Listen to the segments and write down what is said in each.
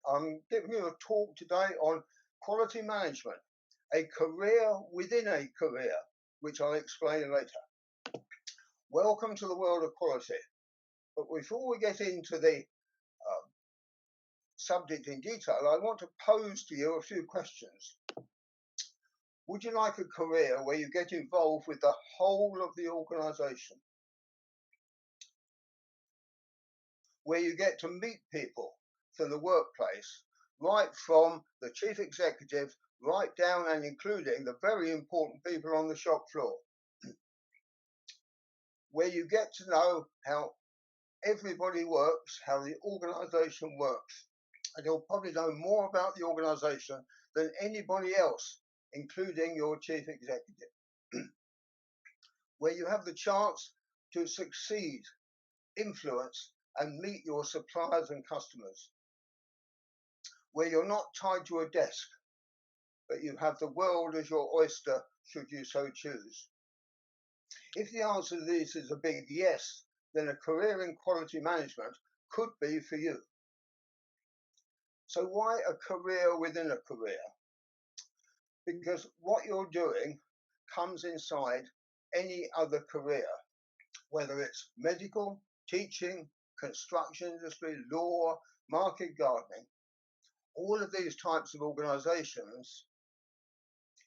I'm giving you a talk today on quality management, a career within a career, which I'll explain later. Welcome to the world of quality. But before we get into the subject in detail, I want to pose to you a few questions. Would you like a career where you get involved with the whole of the organisation? Where you get to meet people from the workplace, right from the chief executive, right down and including the very important people on the shop floor. Where you get to know how everybody works, how the organisation works. And you'll probably know more about the organisation than anybody else, including your chief executive. Where you have the chance to succeed, influence, and meet your suppliers and customers. Where you're not tied to a desk, but you have the world as your oyster should you so choose. If the answer to this is a big yes, then a career in quality management could be for you. So why a career within a career? Because what you're doing comes inside any other career, whether it's medical, teaching, construction industry, law, market gardening. All of these types of organizations,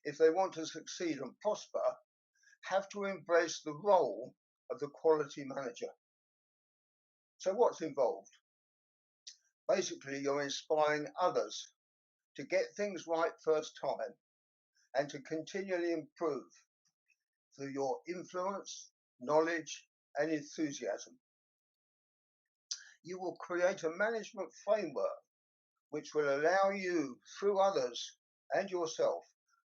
if they want to succeed and prosper, have to embrace the role of the quality manager. So what's involved? Basically, you're inspiring others to get things right first time and to continually improve through your influence, knowledge, and enthusiasm. You will create a management framework which will allow you, through others and yourself,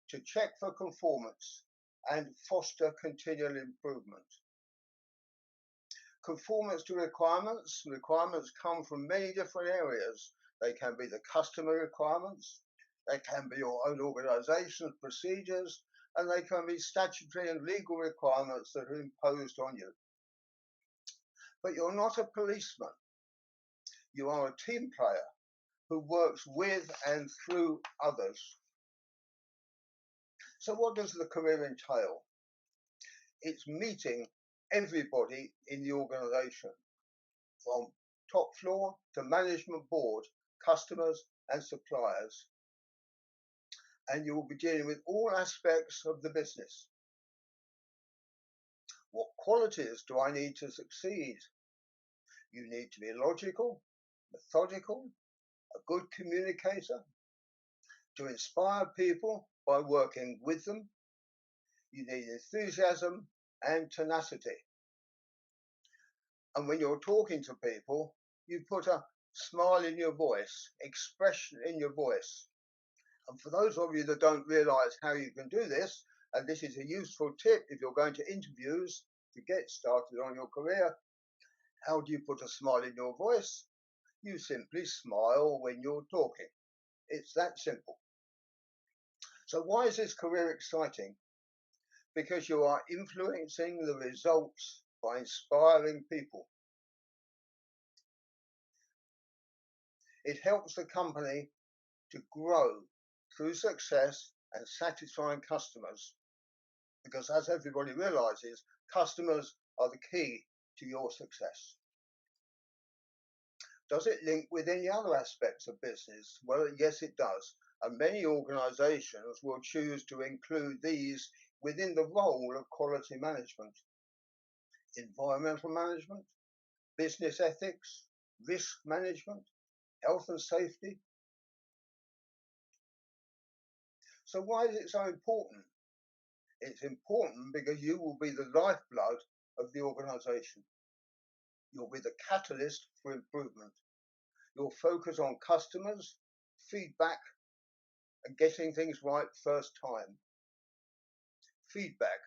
to check for conformance and foster continual improvement. Conformance to requirements. Requirements come from many different areas. They can be the customer requirements, they can be your own organization's procedures, and they can be statutory and legal requirements that are imposed on you. But you're not a policeman. You are a team player who works with and through others. So what does the career entail? It's meeting everybody in the organization, from top floor to management board, customers and suppliers. And you will be dealing with all aspects of the business. What qualities do I need to succeed? You need to be logical, methodical, a good communicator, to inspire people by working with them. You need enthusiasm and tenacity. And when you're talking to people, you put a smile in your voice, expression in your voice. And for those of you that don't realize how you can do this, and this is a useful tip if you're going to interviews to get started on your career, how do you put a smile in your voice? You simply smile when you're talking. It's that simple. So why is this career exciting? Because you are influencing the results by inspiring people. It helps the company to grow through success and satisfying customers, because as everybody realizes, customers are the key to your success. Does it link with any other aspects of business? Well, yes, it does. And many organizations will choose to include these within the role of quality management. Environmental management, business ethics, risk management, health and safety. So why is it so important? It's important because you will be the lifeblood of the organization. You'll be the catalyst for improvement. You'll focus on customers, feedback, and getting things right first time. Feedback.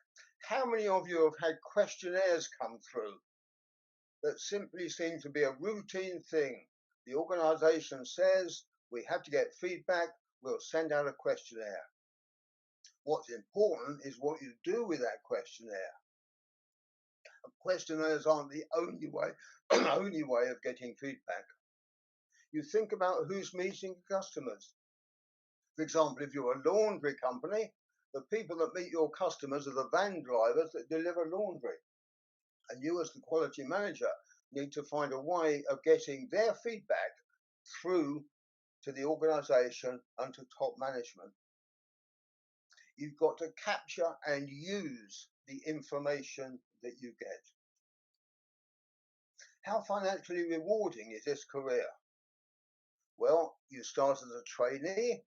How many of you have had questionnaires come through that simply seem to be a routine thing? The organization says we have to get feedback, we'll send out a questionnaire. What's important is what you do with that questionnaire. Questionnaires aren't the only way of getting feedback. You think about who's meeting customers. For example, if you're a laundry company, the people that meet your customers are the van drivers that deliver laundry. And you as the quality manager need to find a way of getting their feedback through to the organisation and to top management. You've got to capture and use the information that you get. How financially rewarding is this career? Well, you start as a trainee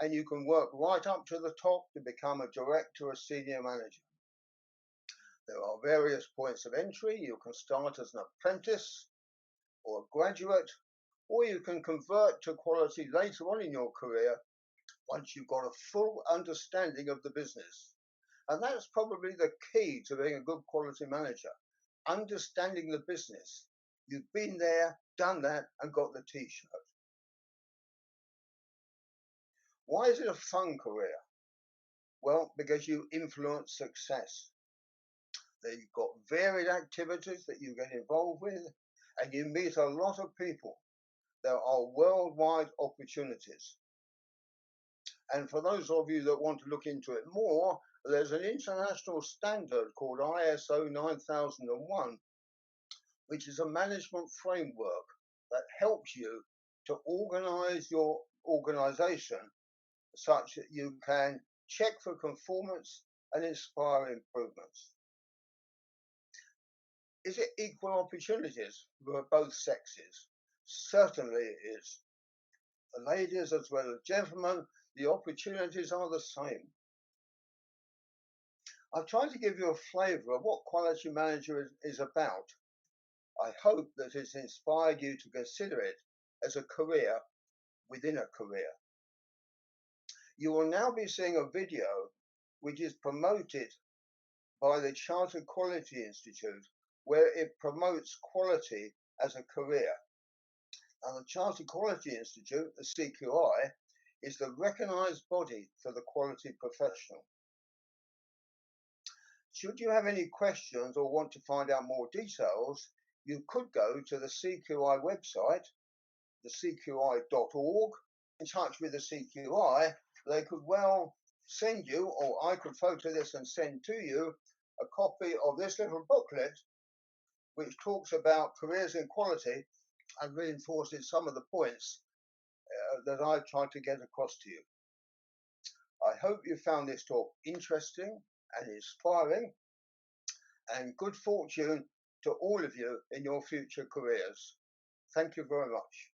and you can work right up to the top to become a director or senior manager. There are various points of entry. You can start as an apprentice or a graduate, or you can convert to quality later on in your career once you've got a full understanding of the business. And that's probably the key to being a good quality manager, understanding the business. You've been there, done that, and got the t-shirt. Why is it a fun career? Well, because you influence success. You've got varied activities that you get involved with, and you meet a lot of people. There are worldwide opportunities. And for those of you that want to look into it more, there's an international standard called ISO 9001, which is a management framework that helps you to organize your organization such that you can check for conformance and inspire improvements. Is it equal opportunities for both sexes? Certainly it is. For ladies as well as gentlemen, the opportunities are the same. I've tried to give you a flavour of what quality manager is about. I hope that it's inspired you to consider it as a career within a career. You will now be seeing a video which is promoted by the Chartered Quality Institute, where it promotes quality as a career. And the Chartered Quality Institute, the CQI, is the recognised body for the quality professional. Should you have any questions or want to find out more details, you could go to the CQI website, the CQI.org, in touch with the CQI. They could well send you, or I could photo this and send to you, a copy of this little booklet which talks about careers in quality and reinforces some of the points that I've tried to get across to you. I hope you found this talk interesting and inspiring, and good fortune to all of you in your future careers. Thank you very much.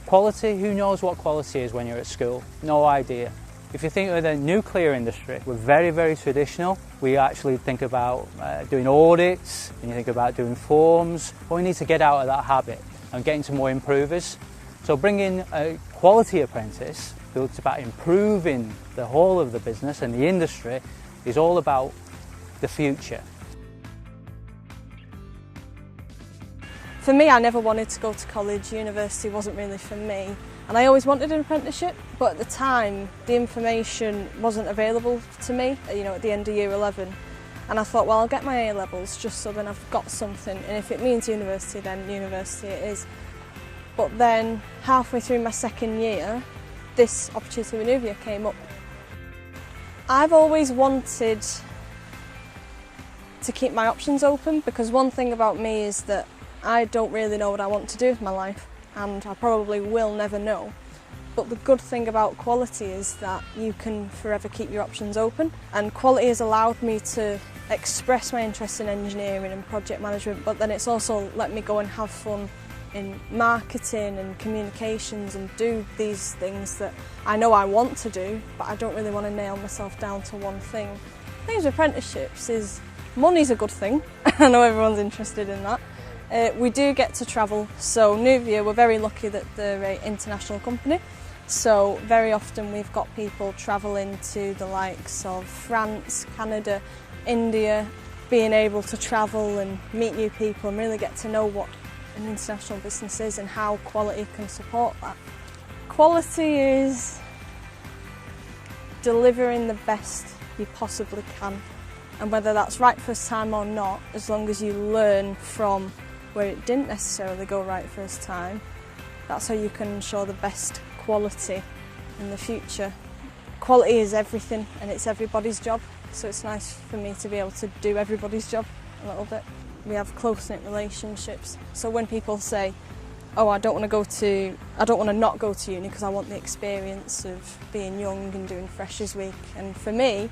Quality, who knows what quality is when you're at school? No idea. If you think of the nuclear industry, we're very, very traditional. We actually think about doing audits, and you think about doing forms. But we need to get out of that habit and get into more improvers. So bringing a quality apprentice who looks about improving the whole of the business and the industry is all about the future. For me, I never wanted to go to college. University wasn't really for me. And I always wanted an apprenticeship, but at the time, the information wasn't available to me, at the end of year 11. And I thought, well, I'll get my A-levels just so then I've got something. And if it means university, then university it is. But then, halfway through my second year, this opportunity with Nuvia came up. I've always wanted to keep my options open, because one thing about me is that I don't really know what I want to do with my life, and I probably will never know. But the good thing about quality is that you can forever keep your options open, and quality has allowed me to express my interest in engineering and project management, but then it's also let me go and have fun in marketing and communications and do these things that I know I want to do, but I don't really want to nail myself down to one thing. The thing with apprenticeships is money's a good thing. I know everyone's interested in that. We do get to travel, so Nuvia, we're very lucky that they're an international company, so very often we've got people travelling to the likes of France, Canada, India, being able to travel and meet new people and really get to know what an international business is and how quality can support that. Quality is delivering the best you possibly can, and whether that's right first time or not, as long as you learn from where it didn't necessarily go right first time. That's how you can ensure the best quality in the future. Quality is everything and it's everybody's job, so it's nice for me to be able to do everybody's job a little bit. We have close-knit relationships, so when people say, oh, I don't want to not go to uni because I want the experience of being young and doing Freshers Week, and for me,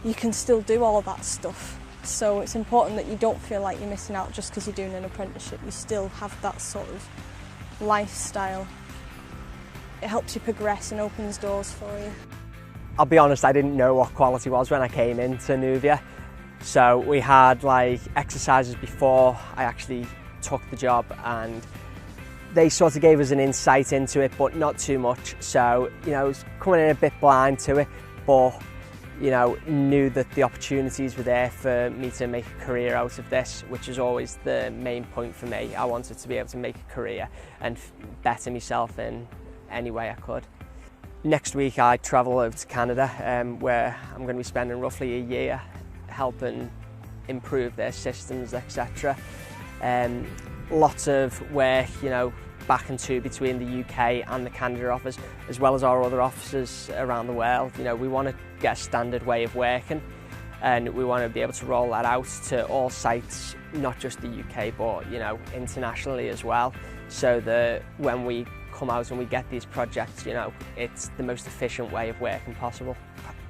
you can still do all that stuff. So it's important that you don't feel like you're missing out just because you're doing an apprenticeship. You still have that sort of lifestyle. It helps you progress and opens doors for you. I'll be honest, I didn't know what quality was when I came into Nuvia. So we had like exercises before I actually took the job, and they sort of gave us an insight into it, but not too much. So, you know, I was coming in a bit blind to it, but you know, knew that the opportunities were there for me to make a career out of this, which is always the main point for me. I wanted to be able to make a career and better myself in any way I could. Next week I travel over to Canada, where I'm going to be spending roughly a year helping improve their systems, etc. Lots of work, you know, back and to between the UK and the Canada office, as well as our other offices around the world. You know, we want to get a standard way of working, and we want to be able to roll that out to all sites, not just the UK, but you know, internationally as well, so that when we come out and we get these projects, you know, it's the most efficient way of working possible.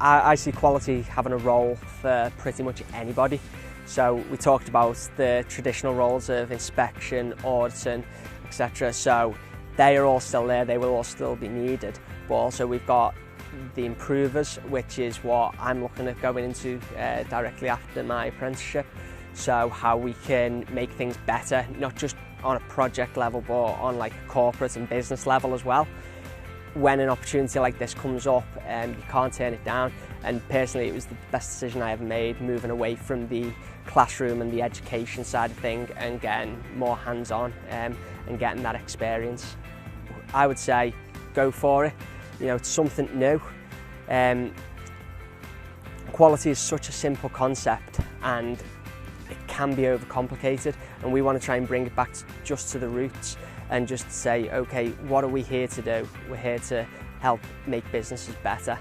I see quality having a role for pretty much anybody. So we talked about the traditional roles of inspection, auditing, etc. So they are all still there, they will all still be needed. But also we've got the improvers, which is what I'm looking at going into directly after my apprenticeship. So how we can make things better, not just on a project level, but on like a corporate and business level as well. When an opportunity like this comes up, you can't turn it down. And personally, it was the best decision I ever made, moving away from the classroom and the education side of things and getting more hands-on and getting that experience. I would say go for it. You know, it's something new. Quality is such a simple concept and it can be overcomplicated, and we want to try and bring it back just to the roots and just say, okay, what are we here to do? We're here to help make businesses better.